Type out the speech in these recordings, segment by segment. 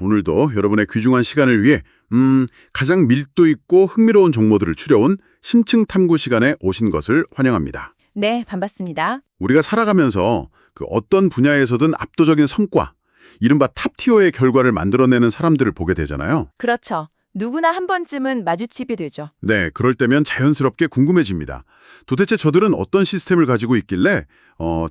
오늘도 여러분의 귀중한 시간을 위해 가장 밀도 있고 흥미로운 정보들을 추려온 심층 탐구 시간에 오신 것을 환영합니다. 네, 반갑습니다. 우리가 살아가면서 그 어떤 분야에서든 압도적인 성과, 이른바 탑티어의 결과를 만들어내는 사람들을 보게 되잖아요. 그렇죠. 누구나 한 번쯤은 마주치게 되죠. 네, 그럴 때면 자연스럽게 궁금해집니다. 도대체 저들은 어떤 시스템을 가지고 있길래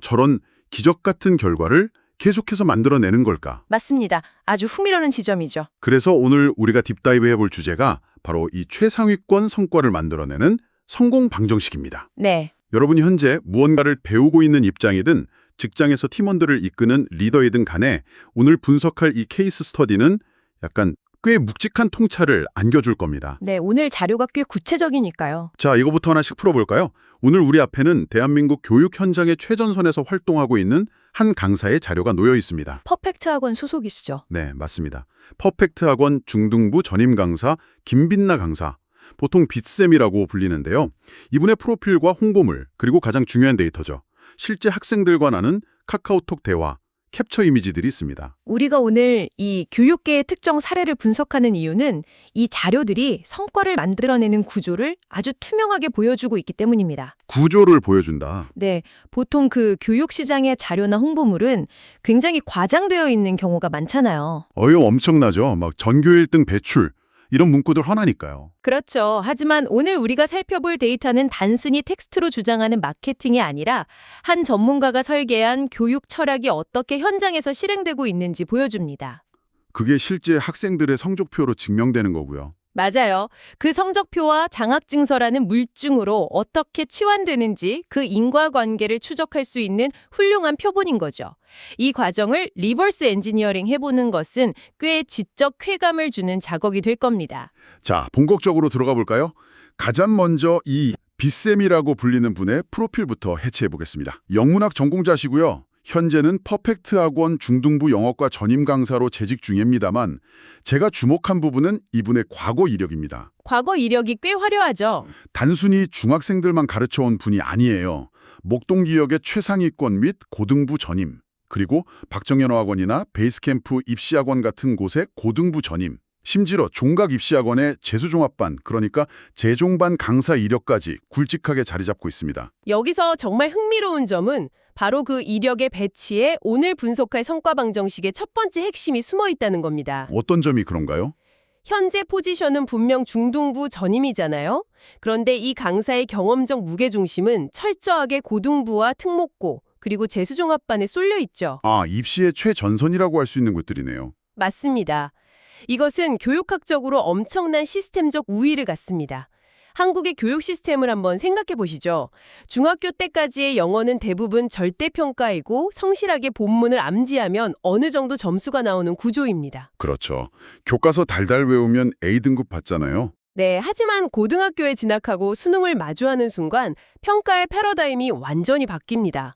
저런 기적 같은 결과를 계속해서 만들어내는 걸까? 맞습니다. 아주 흥미로운 지점이죠. 그래서 오늘 우리가 딥다이브 해볼 주제가 바로 이 최상위권 성과를 만들어내는 성공 방정식입니다. 네, 여러분이 현재 무언가를 배우고 있는 입장이든 직장에서 팀원들을 이끄는 리더이든 간에 오늘 분석할 이 케이스 스터디는 약간 꽤 묵직한 통찰을 안겨줄 겁니다. 네, 오늘 자료가 꽤 구체적이니까요. 자, 이거부터 하나씩 풀어볼까요? 오늘 우리 앞에는 대한민국 교육 현장의 최전선에서 활동하고 있는 한 강사의 자료가 놓여 있습니다. 퍼펙트 학원 소속이시죠? 네, 맞습니다. 퍼펙트 학원 중등부 전임 강사 김빛나 강사, 보통 빛쌤이라고 불리는데요. 이분의 프로필과 홍보물, 그리고 가장 중요한 데이터죠. 실제 학생들과 나눈 카카오톡 대화, 캡처 이미지들이 있습니다. 우리가 오늘 이 교육계의 특정 사례를 분석하는 이유는 이 자료들이 성과를 만들어내는 구조를 아주 투명하게 보여주고 있기 때문입니다. 구조를 보여준다. 네, 보통 그 교육 시장의 자료나 홍보물은 굉장히 과장되어 있는 경우가 많잖아요. 어휴, 엄청나죠. 막 전교 1등 배출, 이런 문구들 화나니까요. 그렇죠. 하지만 오늘 우리가 살펴볼 데이터는 단순히 텍스트로 주장하는 마케팅이 아니라 한 전문가가 설계한 교육 철학이 어떻게 현장에서 실행되고 있는지 보여줍니다. 그게 실제 학생들의 성적표로 증명되는 거고요. 맞아요. 그 성적표와 장학증서라는 물증으로 어떻게 치환되는지 그 인과관계를 추적할 수 있는 훌륭한 표본인 거죠. 이 과정을 리버스 엔지니어링 해보는 것은 꽤 지적 쾌감을 주는 작업이 될 겁니다. 자, 본격적으로 들어가 볼까요? 가장 먼저 이 빛쌤이라고 불리는 분의 프로필부터 해체해 보겠습니다. 영문학 전공자시고요. 현재는 퍼펙트 학원 중등부 영어과 전임 강사로 재직 중입니다만 제가 주목한 부분은 이분의 과거 이력입니다. 과거 이력이 꽤 화려하죠. 단순히 중학생들만 가르쳐온 분이 아니에요. 목동 지역의 최상위권 및 고등부 전임, 그리고 박정현 학원이나 베이스캠프 입시학원 같은 곳의 고등부 전임, 심지어 종각 입시학원의 재수종합반, 그러니까 재종반 강사 이력까지 굵직하게 자리 잡고 있습니다. 여기서 정말 흥미로운 점은 바로 그 이력의 배치에 오늘 분석할 성과 방정식의 첫 번째 핵심이 숨어 있다는 겁니다. 어떤 점이 그런가요? 현재 포지션은 분명 중등부 전임이잖아요. 그런데 이 강사의 경험적 무게중심은 철저하게 고등부와 특목고, 그리고 재수종합반에 쏠려 있죠. 아, 입시의 최전선이라고 할 수 있는 곳들이네요. 맞습니다. 이것은 교육학적으로 엄청난 시스템적 우위를 갖습니다. 한국의 교육 시스템을 한번 생각해 보시죠. 중학교 때까지의 영어는 대부분 절대평가이고 성실하게 본문을 암기하면 어느 정도 점수가 나오는 구조입니다. 그렇죠. 교과서 달달 외우면 A등급 받잖아요. 네, 하지만 고등학교에 진학하고 수능을 마주하는 순간 평가의 패러다임이 완전히 바뀝니다.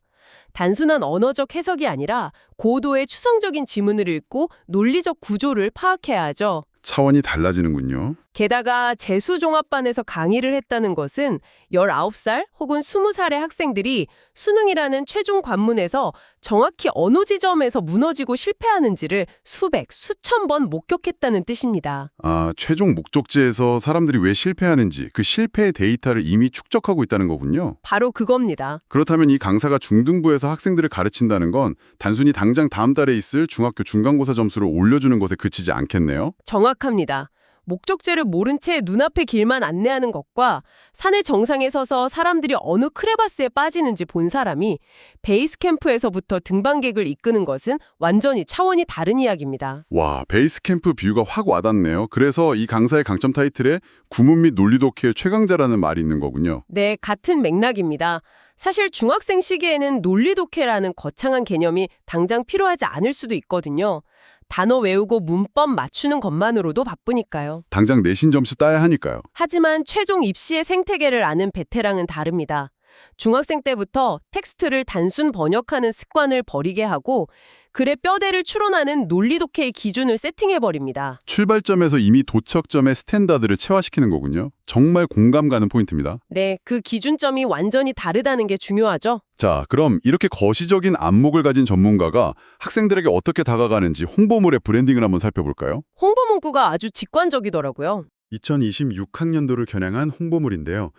단순한 언어적 해석이 아니라 고도의 추상적인 지문을 읽고 논리적 구조를 파악해야 하죠. 차원이 달라지는군요. 게다가 재수종합반에서 강의를 했다는 것은 19살 혹은 20살의 학생들이 수능이라는 최종 관문에서 정확히 어느 지점에서 무너지고 실패하는지를 수백, 수천 번 목격했다는 뜻입니다. 아, 최종 목적지에서 사람들이 왜 실패하는지 그 실패의 데이터를 이미 축적하고 있다는 거군요. 바로 그겁니다. 그렇다면 이 강사가 중등부에서 학생들을 가르친다는 건 단순히 당장 다음 달에 있을 중학교 중간고사 점수를 올려주는 것에 그치지 않겠네요? 정확합니다. 목적지를 모른 채 눈앞의 길만 안내하는 것과 산의 정상에 서서 사람들이 어느 크레바스에 빠지는지 본 사람이 베이스 캠프에서부터 등반객을 이끄는 것은 완전히 차원이 다른 이야기입니다. 와, 베이스 캠프 비유가 확 와닿네요. 그래서 이 강사의 강점 타이틀에 구문 및 논리 독해의 최강자라는 말이 있는 거군요. 네, 같은 맥락입니다. 사실 중학생 시기에는 논리 독해라는 거창한 개념이 당장 필요하지 않을 수도 있거든요. 단어 외우고 문법 맞추는 것만으로도 바쁘니까요. 당장 내신 점수 따야 하니까요. 하지만 최종 입시의 생태계를 아는 베테랑은 다릅니다. 중학생 때부터 텍스트를 단순 번역하는 습관을 버리게 하고 글의 뼈대를 추론하는 논리 독해의 기준을 세팅해버립니다. 출발점에서 이미 도척점의 스탠다드를 체화시키는 거군요. 정말 공감 가는 포인트입니다. 네, 그 기준점이 완전히 다르다는 게 중요하죠. 자, 그럼 이렇게 거시적인 안목을 가진 전문가가 학생들에게 어떻게 다가가는지 홍보물의 브랜딩을 한번 살펴볼까요? 홍보 문구가 아주 직관적이더라고요. 2026학년도를 겨냥한 홍보물인데요.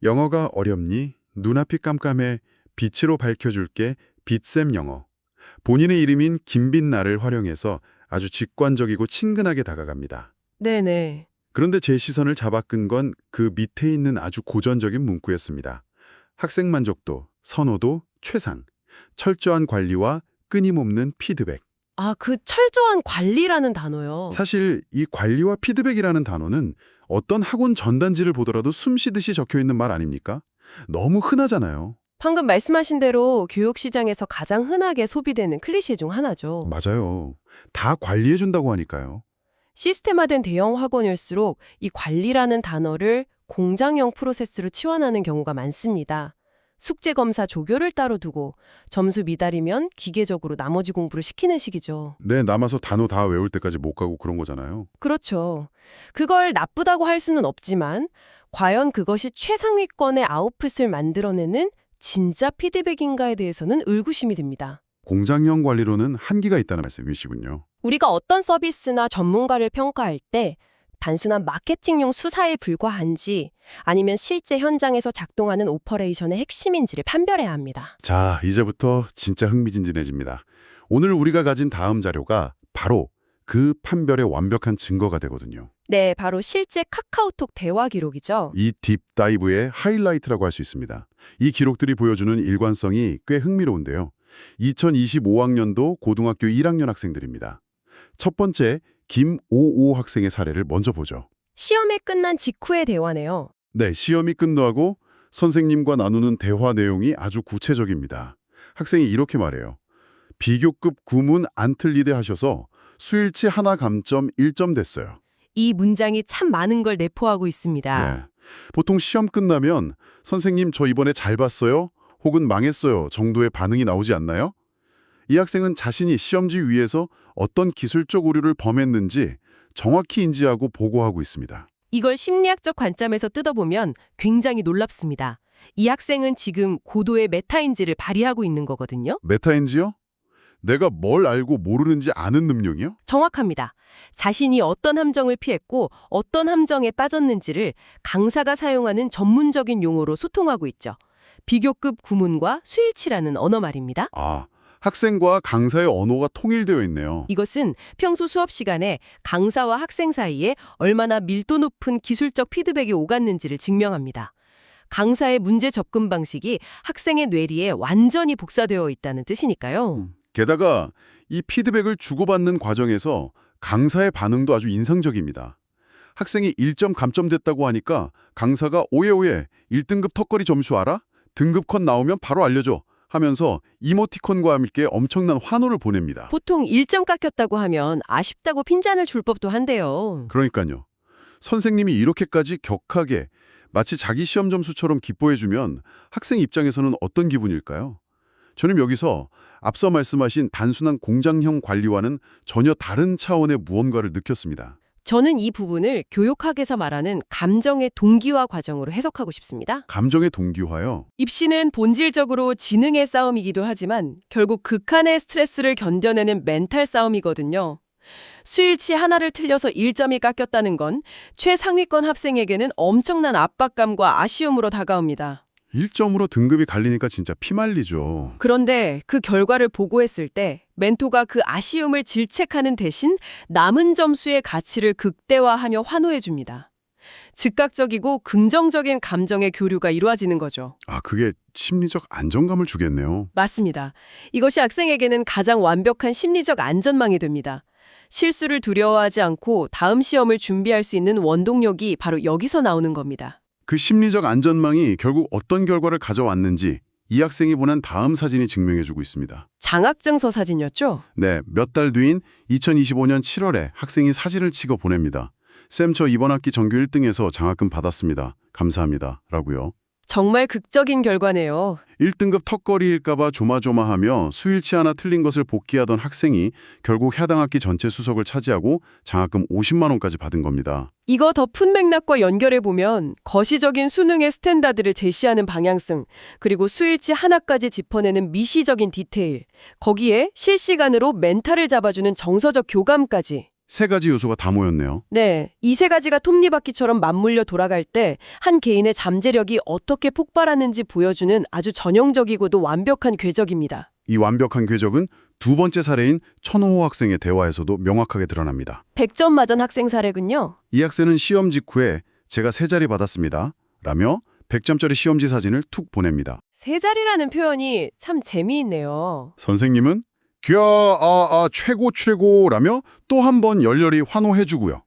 영어가 어렵니? 눈앞이 깜깜해. 빛으로 밝혀줄게. 빛샘 영어. 본인의 이름인 김빛나를 활용해서 아주 직관적이고 친근하게 다가갑니다. 네네. 그런데 제 시선을 잡아끈 건 그 밑에 있는 아주 고전적인 문구였습니다. 학생 만족도, 선호도, 최상, 철저한 관리와 끊임없는 피드백. 아, 그 철저한 관리라는 단어요. 사실 이 관리와 피드백이라는 단어는 어떤 학원 전단지를 보더라도 숨쉬듯이 적혀있는 말 아닙니까? 너무 흔하잖아요. 방금 말씀하신 대로 교육 시장에서 가장 흔하게 소비되는 클리셰 중 하나죠. 맞아요. 다 관리해준다고 하니까요. 시스템화된 대형 학원일수록 이 관리라는 단어를 공장형 프로세스로 치환하는 경우가 많습니다. 숙제 검사 조교를 따로 두고 점수 미달이면 기계적으로 나머지 공부를 시키는 식이죠. 네, 남아서 단어 다 외울 때까지 못 가고 그런 거잖아요. 그렇죠. 그걸 나쁘다고 할 수는 없지만 과연 그것이 최상위권의 아웃풋을 만들어내는 진짜 피드백인가에 대해서는 의구심이 듭니다. 공장형 관리로는 한계가 있다는 말씀이시군요. 우리가 어떤 서비스나 전문가를 평가할 때 단순한 마케팅용 수사에 불과한지 아니면 실제 현장에서 작동하는 오퍼레이션의 핵심인지를 판별해야 합니다. 자, 이제부터 진짜 흥미진진해집니다. 오늘 우리가 가진 다음 자료가 바로 그 판별의 완벽한 증거가 되거든요. 네, 바로 실제 카카오톡 대화 기록이죠. 이 딥다이브의 하이라이트라고 할 수 있습니다. 이 기록들이 보여주는 일관성이 꽤 흥미로운데요. 2025학년도 고등학교 1학년 학생들입니다. 첫 번째, 김오오 학생의 사례를 먼저 보죠. 시험이 끝난 직후의 대화네요. 네, 시험이 끝나고 선생님과 나누는 대화 내용이 아주 구체적입니다. 학생이 이렇게 말해요. 비교급 구문 안 틀리대 하셔서 수일치 하나 감점 1점 됐어요. 이 문장이 참 많은 걸 내포하고 있습니다. 네. 보통 시험 끝나면 선생님 저 이번에 잘 봤어요? 혹은 망했어요 정도의 반응이 나오지 않나요? 이 학생은 자신이 시험지 위에서 어떤 기술적 오류를 범했는지 정확히 인지하고 보고하고 있습니다. 이걸 심리학적 관점에서 뜯어보면 굉장히 놀랍습니다. 이 학생은 지금 고도의 메타인지를 발휘하고 있는 거거든요. 메타인지요? 내가 뭘 알고 모르는지 아는 능력이요? 정확합니다. 자신이 어떤 함정을 피했고 어떤 함정에 빠졌는지를 강사가 사용하는 전문적인 용어로 소통하고 있죠. 비교급 구문과 수일치라는 언어 말입니다. 아, 학생과 강사의 언어가 통일되어 있네요. 이것은 평소 수업 시간에 강사와 학생 사이에 얼마나 밀도 높은 기술적 피드백이 오갔는지를 증명합니다. 강사의 문제 접근 방식이 학생의 뇌리에 완전히 복사되어 있다는 뜻이니까요. 게다가 이 피드백을 주고받는 과정에서 강사의 반응도 아주 인상적입니다. 학생이 1점 감점됐다고 하니까 강사가 오예 1등급 턱걸이 점수 알아? 등급 컷 나오면 바로 알려줘 하면서 이모티콘과 함께 엄청난 환호를 보냅니다. 보통 1점 깎였다고 하면 아쉽다고 핀잔을 줄 법도 한데요. 그러니까요. 선생님이 이렇게까지 격하게 마치 자기 시험 점수처럼 기뻐해주면 학생 입장에서는 어떤 기분일까요? 저는 여기서 앞서 말씀하신 단순한 공장형 관리와는 전혀 다른 차원의 무언가를 느꼈습니다. 저는 이 부분을 교육학에서 말하는 감정의 동기화 과정으로 해석하고 싶습니다. 감정의 동기화요? 입시는 본질적으로 지능의 싸움이기도 하지만 결국 극한의 스트레스를 견뎌내는 멘탈 싸움이거든요. 수일치 하나를 틀려서 1점이 깎였다는 건 최상위권 학생에게는 엄청난 압박감과 아쉬움으로 다가옵니다. 1점으로 등급이 갈리니까 진짜 피말리죠. 그런데 그 결과를 보고했을 때 멘토가 그 아쉬움을 질책하는 대신 남은 점수의 가치를 극대화하며 환호해줍니다. 즉각적이고 긍정적인 감정의 교류가 이루어지는 거죠. 아, 그게 심리적 안정감을 주겠네요. 맞습니다. 이것이 학생에게는 가장 완벽한 심리적 안전망이 됩니다. 실수를 두려워하지 않고 다음 시험을 준비할 수 있는 원동력이 바로 여기서 나오는 겁니다. 그 심리적 안전망이 결국 어떤 결과를 가져왔는지 이 학생이 보낸 다음 사진이 증명해주고 있습니다. 장학증서 사진이었죠? 네, 몇 달 뒤인 2025년 7월에 학생이 사진을 찍어 보냅니다. 쌤, 저 이번 학기 전교 1등해서 장학금 받았습니다. 감사합니다. 라고요. 정말 극적인 결과네요. 1등급 턱걸이일까봐 조마조마하며 수일치 하나 틀린 것을 복귀하던 학생이 결국 해당 학기 전체 수석을 차지하고 장학금 50만 원까지 받은 겁니다. 이거 더 푼 맥락과 연결해보면 거시적인 수능의 스탠다드를 제시하는 방향성, 그리고 수일치 하나까지 짚어내는 미시적인 디테일, 거기에 실시간으로 멘탈을 잡아주는 정서적 교감까지. 세 가지 요소가 다 모였네요. 네, 이 세 가지가 톱니바퀴처럼 맞물려 돌아갈 때 한 개인의 잠재력이 어떻게 폭발하는지 보여주는 아주 전형적이고도 완벽한 궤적입니다. 이 완벽한 궤적은 두 번째 사례인 천호호 학생의 대화에서도 명확하게 드러납니다. 100점 맞은 학생 사례군요. 이 학생은 시험 직후에 제가 세 자리 받았습니다. 라며 100점짜리 시험지 사진을 툭 보냅니다. 세 자리라는 표현이 참 재미있네요. 선생님은 최고라며 또 한 번 열렬히 환호해주고요.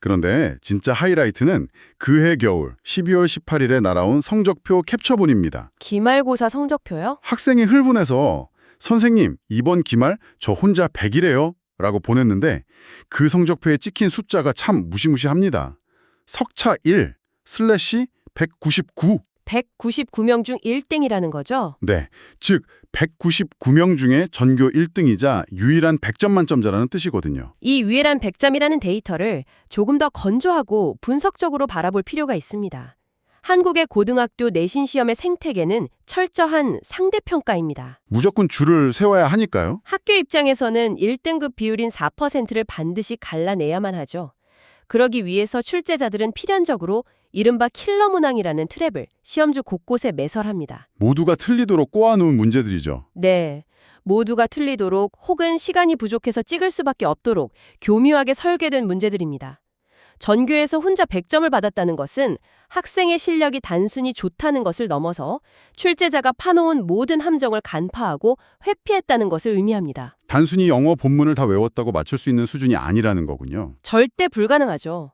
그런데 진짜 하이라이트는 그해 겨울 12월 18일에 날아온 성적표 캡처본입니다. 기말고사 성적표요? 학생이 흘분해서 선생님 이번 기말 저 혼자 100이래요 라고 보냈는데 그 성적표에 찍힌 숫자가 참 무시무시합니다. 석차 1 슬래시 199. 199명 중 1등이라는 거죠? 네, 즉 199명 중에 전교 1등이자 유일한 100점 만점자라는 뜻이거든요. 이 유일한 100점이라는 데이터를 조금 더 건조하고 분석적으로 바라볼 필요가 있습니다. 한국의 고등학교 내신 시험의 생태계는 철저한 상대평가입니다. 무조건 줄을 세워야 하니까요. 학교 입장에서는 1등급 비율인 4%를 반드시 갈라내야만 하죠. 그러기 위해서 출제자들은 필연적으로 이른바 킬러 문항이라는 트랩을 시험지 곳곳에 매설합니다. 모두가 틀리도록 꼬아놓은 문제들이죠. 네, 모두가 틀리도록 혹은 시간이 부족해서 찍을 수밖에 없도록 교묘하게 설계된 문제들입니다. 전교에서 혼자 100점을 받았다는 것은 학생의 실력이 단순히 좋다는 것을 넘어서 출제자가 파놓은 모든 함정을 간파하고 회피했다는 것을 의미합니다. 단순히 영어 본문을 다 외웠다고 맞출 수 있는 수준이 아니라는 거군요. 절대 불가능하죠.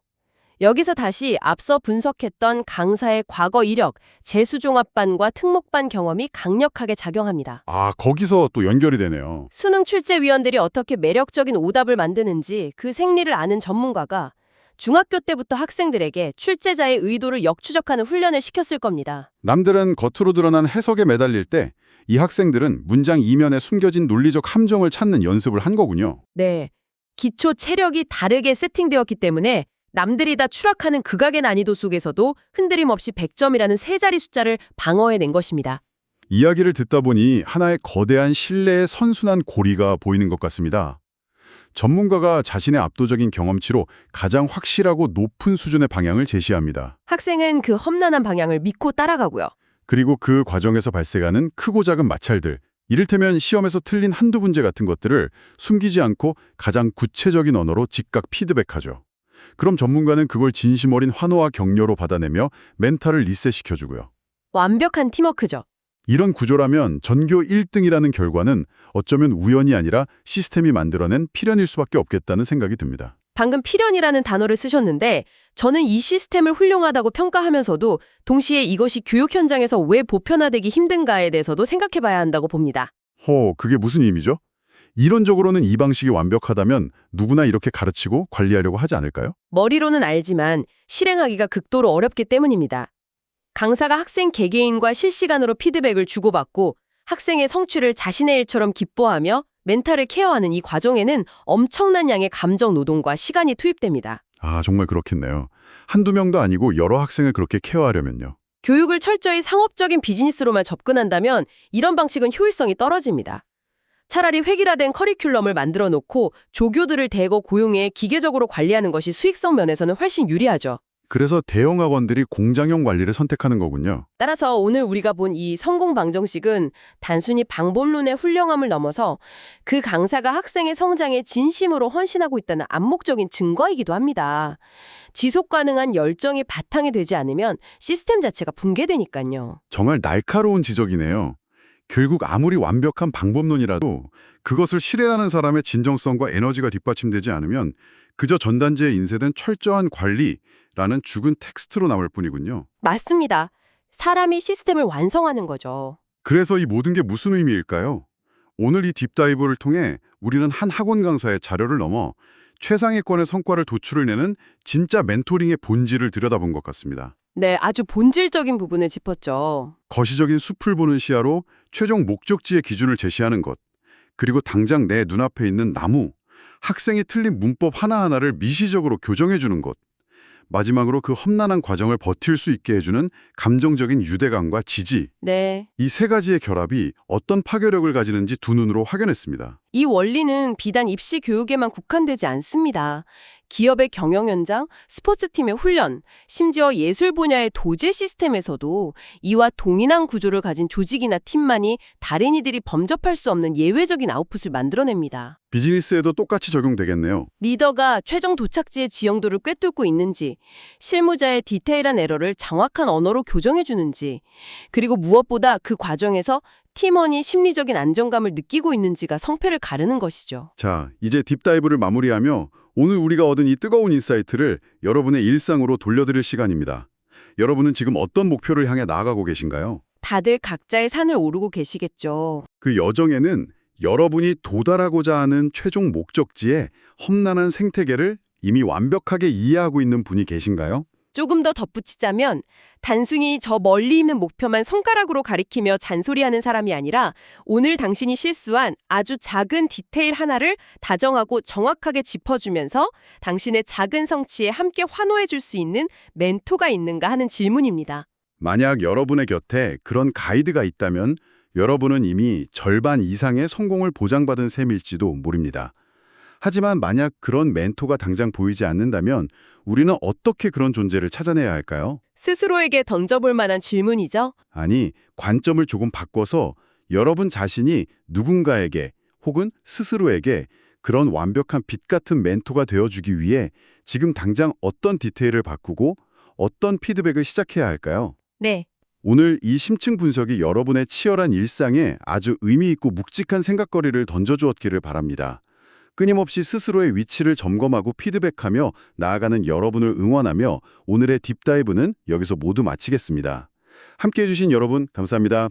여기서 다시 앞서 분석했던 강사의 과거 이력, 재수종합반과 특목반 경험이 강력하게 작용합니다. 아, 거기서 또 연결이 되네요. 수능 출제위원들이 어떻게 매력적인 오답을 만드는지 그 생리를 아는 전문가가 중학교 때부터 학생들에게 출제자의 의도를 역추적하는 훈련을 시켰을 겁니다. 남들은 겉으로 드러난 해석에 매달릴 때 이 학생들은 문장 이면에 숨겨진 논리적 함정을 찾는 연습을 한 거군요. 네, 기초 체력이 다르게 세팅되었기 때문에 남들이 다 추락하는 극악의 난이도 속에서도 흔들림 없이 100점이라는 세 자리 숫자를 방어해낸 것입니다. 이야기를 듣다 보니 하나의 거대한 신뢰의 선순환 고리가 보이는 것 같습니다. 전문가가 자신의 압도적인 경험치로 가장 확실하고 높은 수준의 방향을 제시합니다. 학생은 그 험난한 방향을 믿고 따라가고요. 그리고 그 과정에서 발생하는 크고 작은 마찰들, 이를테면 시험에서 틀린 한두 문제 같은 것들을 숨기지 않고 가장 구체적인 언어로 즉각 피드백하죠. 그럼 전문가는 그걸 진심 어린 환호와 격려로 받아내며 멘탈을 리셋시켜주고요. 완벽한 팀워크죠. 이런 구조라면 전교 1등이라는 결과는 어쩌면 우연이 아니라 시스템이 만들어낸 필연일 수밖에 없겠다는 생각이 듭니다. 방금 필연이라는 단어를 쓰셨는데 저는 이 시스템을 훌륭하다고 평가하면서도 동시에 이것이 교육 현장에서 왜 보편화되기 힘든가에 대해서도 생각해봐야 한다고 봅니다. 그게 무슨 의미죠? 이론적으로는 이 방식이 완벽하다면 누구나 이렇게 가르치고 관리하려고 하지 않을까요? 머리로는 알지만 실행하기가 극도로 어렵기 때문입니다. 강사가 학생 개개인과 실시간으로 피드백을 주고받고 학생의 성취를 자신의 일처럼 기뻐하며 멘탈을 케어하는 이 과정에는 엄청난 양의 감정 노동과 시간이 투입됩니다. 아, 정말 그렇겠네요. 한두 명도 아니고 여러 학생을 그렇게 케어하려면요. 교육을 철저히 상업적인 비즈니스로만 접근한다면 이런 방식은 효율성이 떨어집니다. 차라리 획일화된 커리큘럼을 만들어 놓고 조교들을 대거 고용해 기계적으로 관리하는 것이 수익성 면에서는 훨씬 유리하죠. 그래서 대형 학원들이 공장형 관리를 선택하는 거군요. 따라서 오늘 우리가 본 이 성공 방정식은 단순히 방법론의 훌륭함을 넘어서 그 강사가 학생의 성장에 진심으로 헌신하고 있다는 암묵적인 증거이기도 합니다. 지속 가능한 열정이 바탕이 되지 않으면 시스템 자체가 붕괴되니까요. 정말 날카로운 지적이네요. 결국 아무리 완벽한 방법론이라도 그것을 실행하는 사람의 진정성과 에너지가 뒷받침되지 않으면 그저 전단지에 인쇄된 철저한 관리라는 죽은 텍스트로 남을 뿐이군요. 맞습니다. 사람이 시스템을 완성하는 거죠. 그래서 이 모든 게 무슨 의미일까요? 오늘 이 딥다이브를 통해 우리는 한 학원 강사의 자료를 넘어 최상위권의 성과를 도출을 내는 진짜 멘토링의 본질을 들여다본 것 같습니다. 네, 아주 본질적인 부분을 짚었죠. 거시적인 숲을 보는 시야로 최종 목적지의 기준을 제시하는 것, 그리고 당장 내 눈앞에 있는 나무, 학생이 틀린 문법 하나하나를 미시적으로 교정해주는 것, 마지막으로 그 험난한 과정을 버틸 수 있게 해주는 감정적인 유대감과 지지, 네. 이 세 가지의 결합이 어떤 파괴력을 가지는지 두 눈으로 확연했습니다. 이 원리는 비단 입시 교육에만 국한되지 않습니다. 기업의 경영 현장, 스포츠팀의 훈련, 심지어 예술 분야의 도제 시스템에서도 이와 동일한 구조를 가진 조직이나 팀만이 다른 이들이 범접할 수 없는 예외적인 아웃풋을 만들어냅니다. 비즈니스에도 똑같이 적용되겠네요. 리더가 최종 도착지의 지형도를 꿰뚫고 있는지, 실무자의 디테일한 에러를 정확한 언어로 교정해주는지, 그리고 무엇보다 그 과정에서 팀원이 심리적인 안정감을 느끼고 있는지가 성패를 가르는 것이죠. 자, 이제 딥다이브를 마무리하며 오늘 우리가 얻은 이 뜨거운 인사이트를 여러분의 일상으로 돌려드릴 시간입니다. 여러분은 지금 어떤 목표를 향해 나아가고 계신가요? 다들 각자의 산을 오르고 계시겠죠. 그 여정에는 여러분이 도달하고자 하는 최종 목적지의 험난한 생태계를 이미 완벽하게 이해하고 있는 분이 계신가요? 조금 더 덧붙이자면 단순히 저 멀리 있는 목표만 손가락으로 가리키며 잔소리하는 사람이 아니라 오늘 당신이 실수한 아주 작은 디테일 하나를 다정하고 정확하게 짚어주면서 당신의 작은 성취에 함께 환호해 줄 수 있는 멘토가 있는가 하는 질문입니다. 만약 여러분의 곁에 그런 가이드가 있다면 여러분은 이미 절반 이상의 성공을 보장받은 셈일지도 모릅니다. 하지만 만약 그런 멘토가 당장 보이지 않는다면 우리는 어떻게 그런 존재를 찾아내야 할까요? 스스로에게 던져볼 만한 질문이죠. 아니, 관점을 조금 바꿔서 여러분 자신이 누군가에게 혹은 스스로에게 그런 완벽한 빛 같은 멘토가 되어주기 위해 지금 당장 어떤 디테일을 바꾸고 어떤 피드백을 시작해야 할까요? 네. 오늘 이 심층 분석이 여러분의 치열한 일상에 아주 의미 있고 묵직한 생각거리를 던져주었기를 바랍니다. 끊임없이 스스로의 위치를 점검하고 피드백하며 나아가는 여러분을 응원하며 오늘의 딥다이브는 여기서 모두 마치겠습니다. 함께해 주신 여러분 감사합니다.